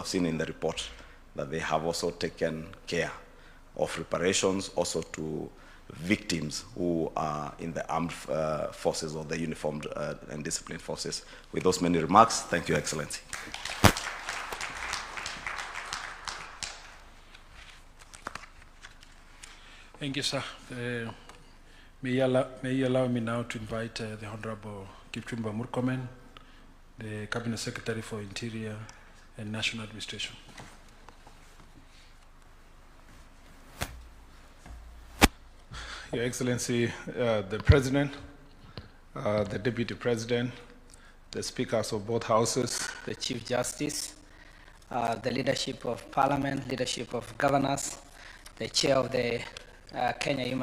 I've seen in the report that they have also taken care of reparations also to victims who are in the armed forces or the uniformed and disciplined forces. With those many remarks, thank you, Excellency. Thank you, sir. May you allow me now to invite the Honorable Kipchumba Murkomen, the Cabinet Secretary for Interior and National Administration. Your Excellency, the President, the Deputy President, the Speakers of both Houses, the Chief Justice, the leadership of Parliament, leadership of governors, the Chair of the Kenya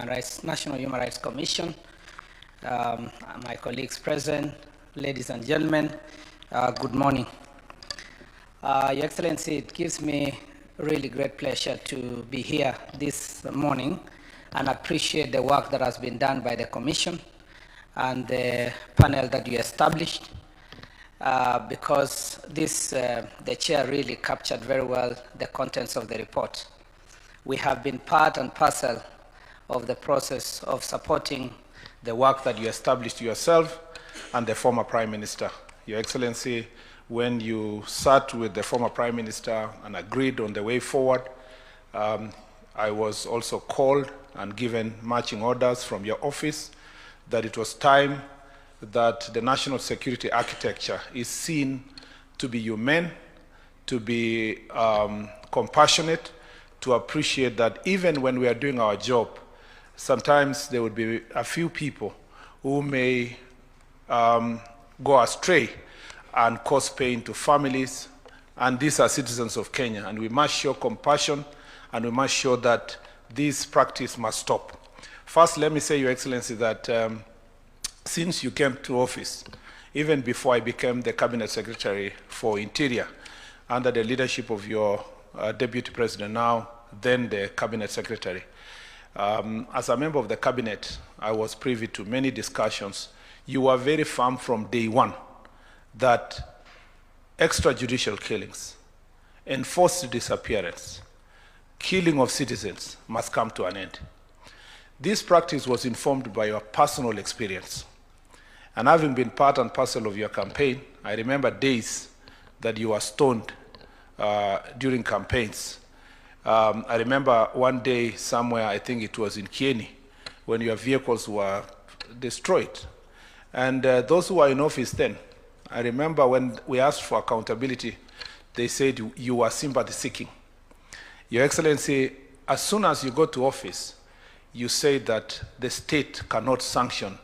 National Human Rights Commission, my colleagues present, ladies and gentlemen, good morning. Your Excellency, it gives me really great pleasure to be here this morning and appreciate the work that has been done by the Commission and the panel that you established, because the Chair really captured very well the contents of the report. We have been part and parcel of the process of supporting the work that you established yourself and the former Prime Minister. Your Excellency, when you sat with the former Prime Minister and agreed on the way forward, I was also called and given marching orders from your office that it was time that the national security architecture is seen to be humane, to be compassionate, to appreciate that even when we are doing our job, sometimes there would be a few people who may go astray and cause pain to families, and these are citizens of Kenya, and we must show compassion, and we must show that this practice must stop. First, let me say, Your Excellency, that since you came to office, even before I became the Cabinet Secretary for Interior, under the leadership of your Deputy President now, then the Cabinet Secretary, as a member of the Cabinet, I was privy to many discussions. You were very firm from day one that extrajudicial killings, enforced disappearance, killing of citizens must come to an end. This practice was informed by your personal experience. And having been part and parcel of your campaign, I remember days that you were stoned during campaigns. I remember one day somewhere, I think it was in Kieni, when your vehicles were destroyed. And those who were in office then, I remember when we asked for accountability, they said you were sympathy seeking. Your Excellency, as soon as you got to office, you said that the state cannot sanction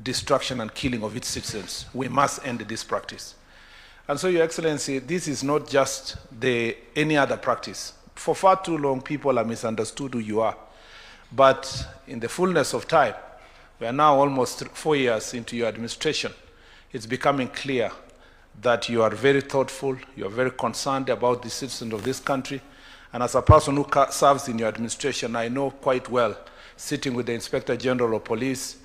destruction and killing of its citizens. We must end this practice. And so, Your Excellency, this is not just any other practice. For far too long, people have misunderstood who you are. But in the fullness of time, we are now almost 4 years into your administration. It's becoming clear that you are very thoughtful, you are very concerned about the citizens of this country. And as a person who serves in your administration, I know quite well, sitting with the Inspector General of Police,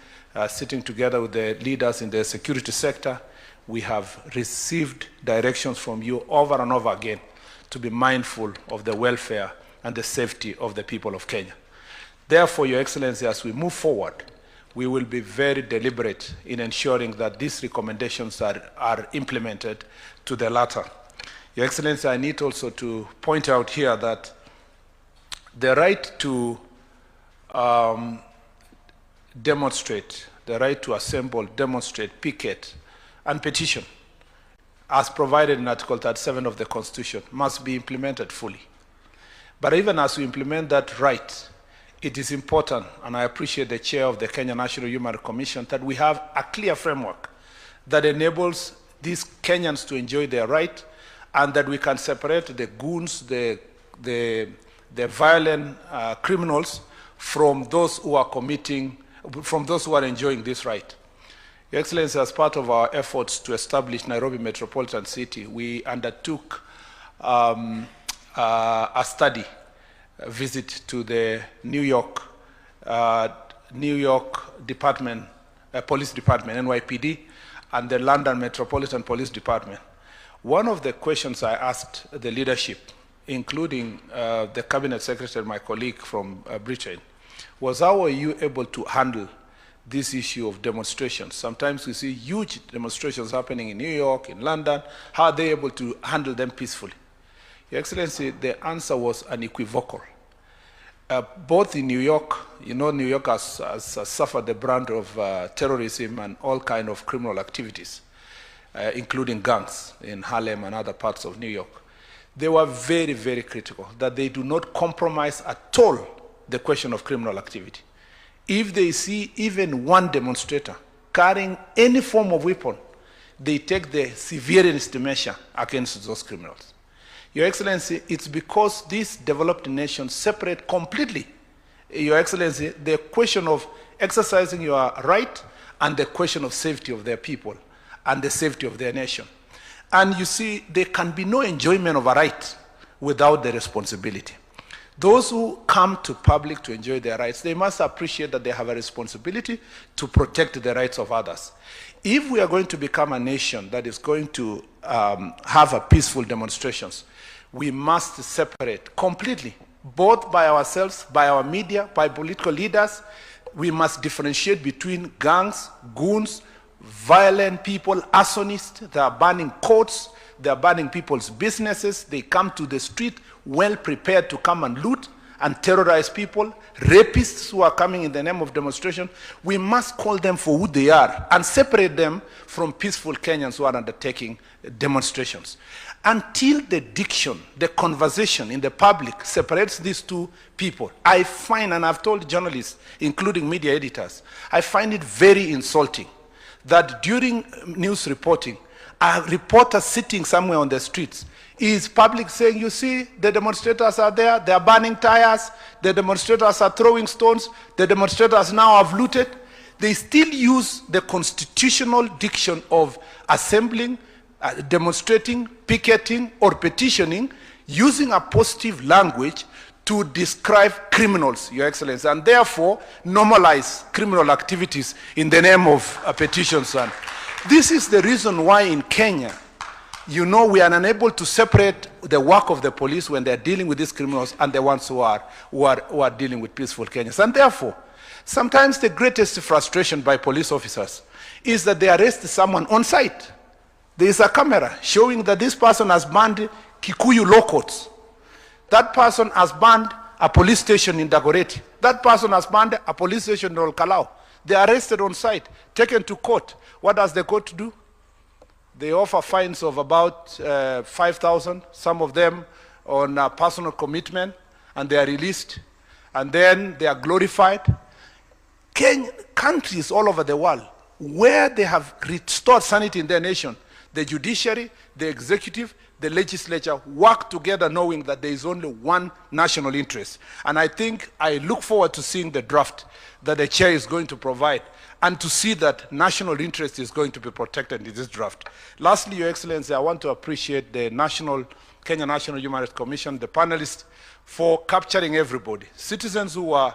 sitting together with the leaders in the security sector, we have received directions from you over and over again to be mindful of the welfare and the safety of the people of Kenya. Therefore, Your Excellency, as we move forward, we will be very deliberate in ensuring that these recommendations are implemented to the latter. Your Excellency, I need also to point out here that the right to demonstrate, the right to assemble, demonstrate, picket, and petition, as provided in Article 37 of the Constitution, must be implemented fully. But even as we implement that right, it is important, and I appreciate the chair of the Kenya National Human Rights Commission, that we have a clear framework that enables these Kenyans to enjoy their right, and that we can separate the goons, the violent criminals from those who are enjoying this right. Your Excellency, as part of our efforts to establish Nairobi Metropolitan City, we undertook a study, a visit to the New York Police Department, NYPD, and the London Metropolitan Police Department. One of the questions I asked the leadership, including the cabinet secretary, my colleague from Britain, was how are you able to handle this issue of demonstrations? Sometimes we see huge demonstrations happening in New York, in London. How are they able to handle them peacefully? Your Excellency, the answer was unequivocal. Both in New York, you know, New York has suffered the brunt of terrorism and all kinds of criminal activities, including gangs in Harlem and other parts of New York. They were very, very critical that they do not compromise at all the question of criminal activity. If they see even one demonstrator carrying any form of weapon, they take the severest measure against those criminals. Your Excellency, it's because these developed nations separate completely, Your Excellency, the question of exercising your right and the question of safety of their people and the safety of their nation. And you see, there can be no enjoyment of a right without the responsibility. Those who come to public to enjoy their rights, they must appreciate that they have a responsibility to protect the rights of others. If we are going to become a nation that is going to have a peaceful demonstrations, we must separate completely, both by ourselves, by our media, by political leaders. We must differentiate between gangs, goons, violent people, arsonists. They are burning courts, they are burning people's businesses. They come to the street well prepared to come and loot and terrorize people. Rapists who are coming in the name of demonstration. We must call them for who they are and separate them from peaceful Kenyans who are undertaking demonstrations. Until the diction, the conversation in the public separates these two people, I find, and I've told journalists, including media editors, I find it very insulting that during news reporting, a reporter sitting somewhere on the streets is public saying, you see, the demonstrators are there, they are burning tires, the demonstrators are throwing stones, the demonstrators now have looted. They still use the constitutional diction of assembling, demonstrating, picketing, or petitioning, using a positive language to describe criminals, Your Excellency, and therefore normalize criminal activities in the name of petitions. And this is the reason why in Kenya, you know, we are unable to separate the work of the police when they are dealing with these criminals and the ones who are dealing with peaceful Kenyans. And therefore, sometimes the greatest frustration by police officers is that they arrest someone on site. There is a camera showing that this person has burned Kikuyu law courts. That person has burned a police station in Dagoretti. That person has burned a police station in Olkalau. They are arrested on site, taken to court. What does the court do? They offer fines of about 5,000, some of them on personal commitment, and they are released. And then they are glorified. Countries all over the world, where they have restored sanity in their nation, the judiciary, the executive, the legislature work together knowing that there is only one national interest. And I think I look forward to seeing the draft that the chair is going to provide and to see that national interest is going to be protected in this draft. Lastly, Your Excellency, I want to appreciate the Kenya National Human Rights Commission, the panelists, for capturing everybody, citizens who are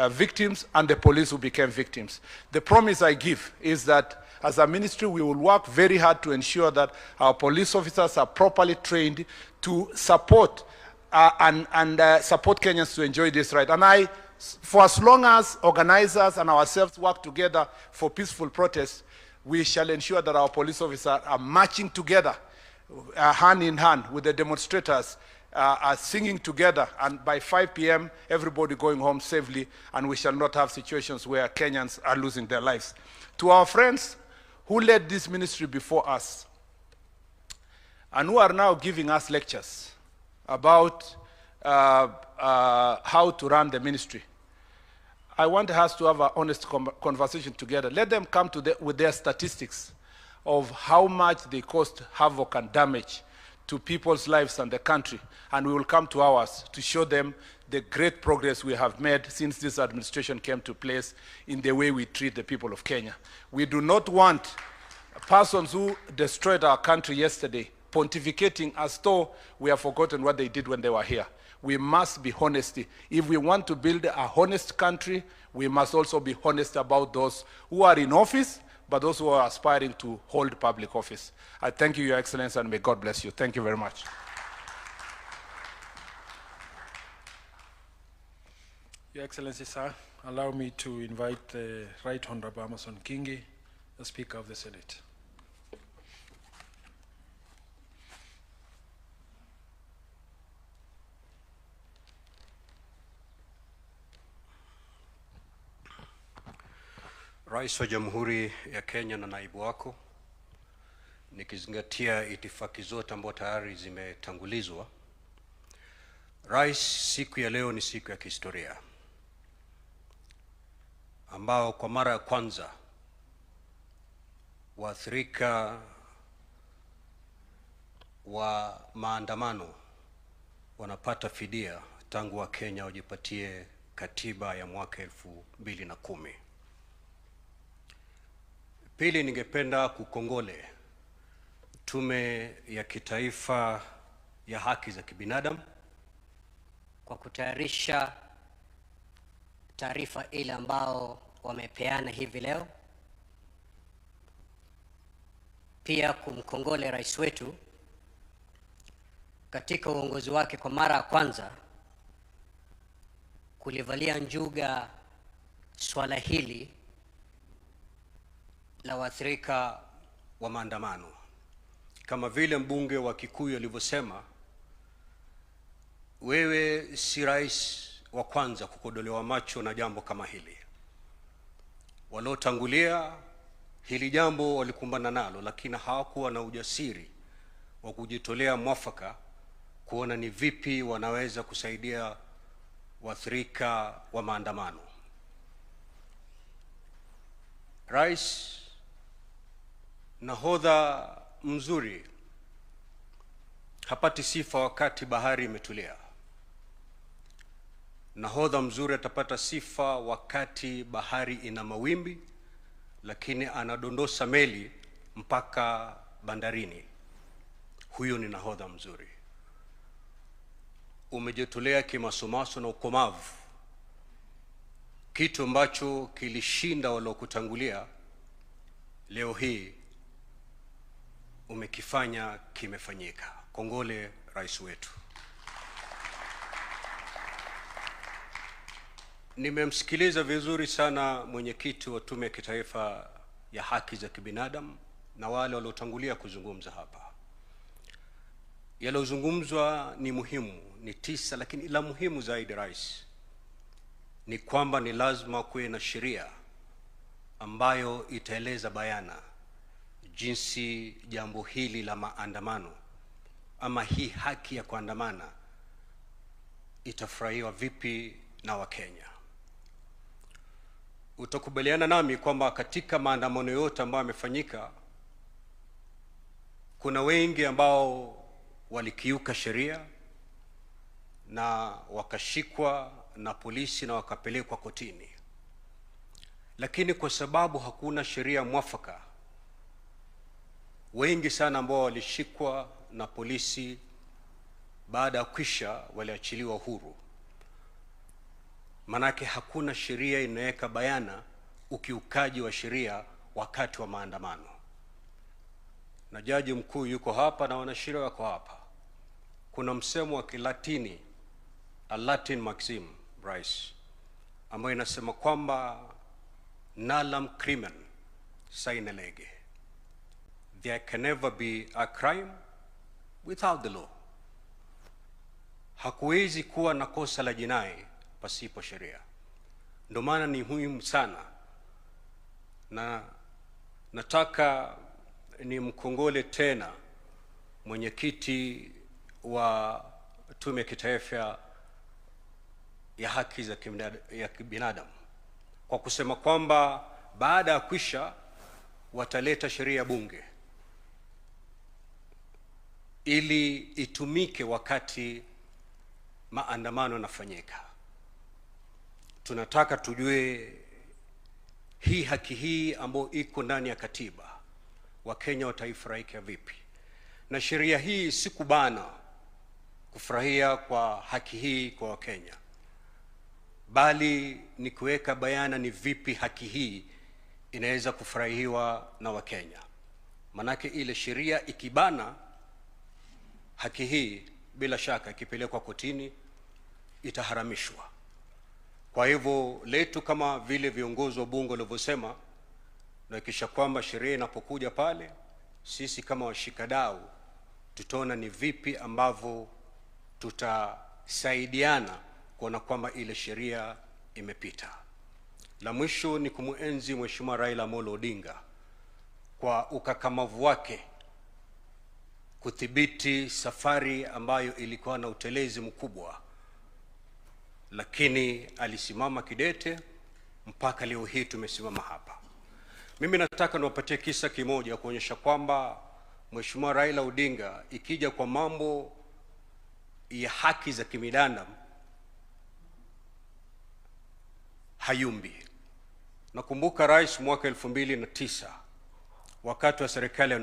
victims and the police who became victims. The promise I give is that as a ministry, we will work very hard to ensure that our police officers are properly trained to support support Kenyans to enjoy this right. And for as long as organizers and ourselves work together for peaceful protests, we shall ensure that our police officers are marching together, hand in hand with the demonstrators, are singing together, and by 5 p.m., everybody going home safely, and we shall not have situations where Kenyans are losing their lives. To our friends who led this ministry before us and who are now giving us lectures about how to run the ministry, I want us to have an honest conversation together. Let them come with their statistics of how much they caused havoc and damage to people's lives and the country, and we will come to ours to show them the great progress we have made since this administration came to place in the way we treat the people of Kenya. We do not want persons who destroyed our country yesterday pontificating as though we have forgotten what they did when they were here. We must be honest. If we want to build a honest country, we must also be honest about those who are in office, but those who are aspiring to hold public office. I thank you, Your Excellency, and may God bless you. Thank you very much. Your Excellency, sir, allow me to invite the Right Honorable Amason Kingi, the Speaker of the Senate. Rais wa Jamhuri ya Kenya na naibu wako, nikizingatia itifaki zote ambazo tayari zimetangulizwa. Rais, siku ya leo ni siku ya kihistoria ambao kwa mara ya kwanza waathirika wa maandamano wanapata fidia tangu wa Kenya wajipatie katiba ya mwaka 2010. Pili, ningependa kukongole Tume ya Kitaifa ya Haki za Kibinadamu kwa kutayarisha taarifa ile ambao wamepeana hivi leo. Pia kumkongole rais wetu katika uongozi wake kwa mara ya kwanza kulivalia njuga swala hili la waathirika wa maandamano. Kama vile mbunge wa Kikuyu alivyosema, wewe si rais wa kwanza kukodolewa macho na jambo kama hili. Waliotangulia hili jambo walikumbana nalo, lakini hawakuwa na ujasiri wa kujitolea mwafaka kuona ni vipi wanaweza kusaidia waathirika wa maandamano. Rais, nahodha mzuri hapati sifa wakati bahari imetulia. Nahodha mzuri atapata sifa wakati bahari ina mawimbi, lakini anadondosa meli mpaka bandarini. Huyo ni nahodha mzuri. Umejitolea kimasomaso na ukomavu, kitu ambacho kilishinda waliokutangulia. Leo hii umekifanya kimefanyika. Kongole rais wetu. Nimemsikiliza vizuri sana mwenyekiti wa Tume ya Kitaifa ya Haki za Kibinadamu na wale waliotangulia kuzungumza hapa. Yalozungumzwa ni muhimu, ni 9, lakini la muhimu zaidi rais ni kwamba ni lazima kuwe na sheria ambayo itaeleza bayana jinsi jambo hili la maandamano ama hii haki ya kuandamana itafurahiwa vipi na Wakenya. Utakubaliana nami kwamba katika maandamano yote ambayo yamefanyika kuna wengi ambao walikiuka sheria na wakashikwa na polisi na wakapelekwa kotini. Lakini kwa sababu hakuna sheria mwafaka, wengi sana ambao walishikwa na polisi baada ya kwisha waliachiliwa huru. Manake hakuna sheria inaweka bayana ukiukaji wa sheria wakati wa maandamano. Na jaji mkuu yuko hapa na wanasheria wako hapa. Kuna msemo wa Kilatini, a Latin maxim, rais, ambayo inasema kwamba nalum crimen sine lege. There can never be a crime without the law. Hakuwezi kuwa na kosa la jinai pasipo sheria. Ndio maana ni muhimu sana, na nataka ni mkongole tena mwenyekiti wa Tume ya Kitaifa ya Haki za Kibinadamu kwa kusema kwamba baada ya kwisha wataleta sheria bunge ili itumike wakati maandamano yanafanyika. Tunataka tujue hii haki hii ambayo iko ndani ya katiba, Wakenya wataifurahia vipi? Na sheria hii si kubana kufurahia kwa haki hii kwa Wakenya, bali ni kuweka bayana ni vipi haki hii inaweza kufurahiwa na Wakenya. Manake ile sheria ikibana haki hii, bila shaka ikipelekwa kotini itaharamishwa. Kwa hivyo letu kama vile viongozi wa bunge walivyosema, na kisha kwamba sheria inapokuja pale, sisi kama washikadau tutaona ni vipi ambavyo tutasaidiana kuona kwamba ile sheria imepita. La mwisho ni kumuenzi Mheshimiwa Raila Amolo Odinga kwa ukakamavu wake kudhibiti safari ambayo ilikuwa na utelezi mkubwa, lakini alisimama kidete mpaka leo hii tumesimama hapa. Mimi nataka niwapatie kisa kimoja kuonyesha kwamba Mheshimiwa Raila Odinga ikija kwa mambo ya haki za kibinadamu hayumbi. Nakumbuka rais mwaka 2009 wakati wa serikali ya